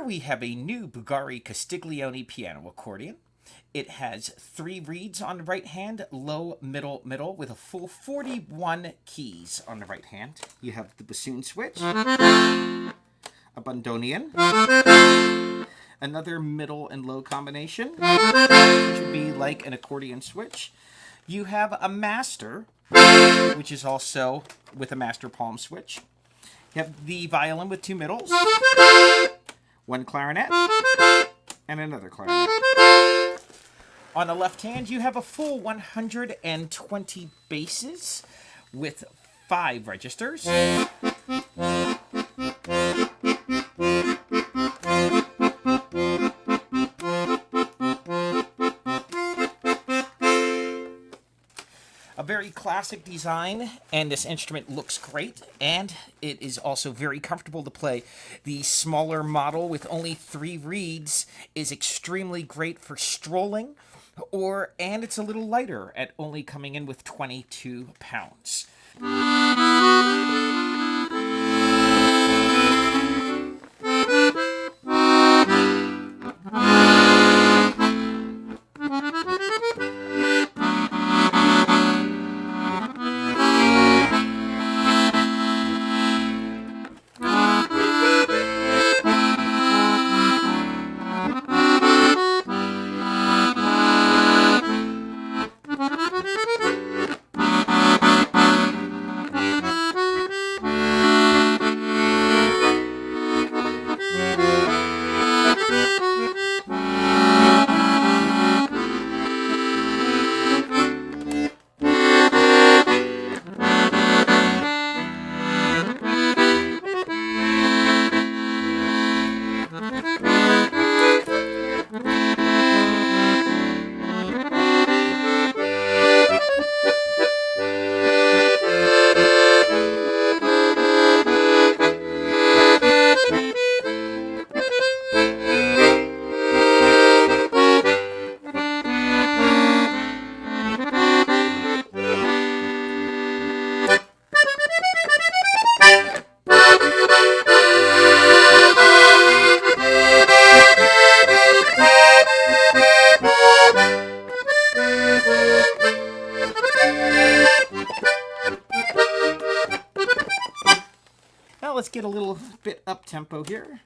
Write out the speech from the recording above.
Here we have a new Bugari Castiglione piano accordion. It has 3 reeds on the right hand, low, middle, middle, with a full 41 keys on the right hand. You have the bassoon switch, a bandoneon, another middle and low combination, which would be like an accordion switch. You have a master, which is also with a master palm switch. You have the violin with 2 middles, 1 clarinet, and another clarinet. On the left hand, you have a full 120 basses with 5 registers. A very classic design, and this instrument looks great, and it is also very comfortable to play. The smaller model with only 3 reeds is extremely great for strolling, and it's a little lighter at only coming in with 22 pounds. Now let's get a little bit up tempo here.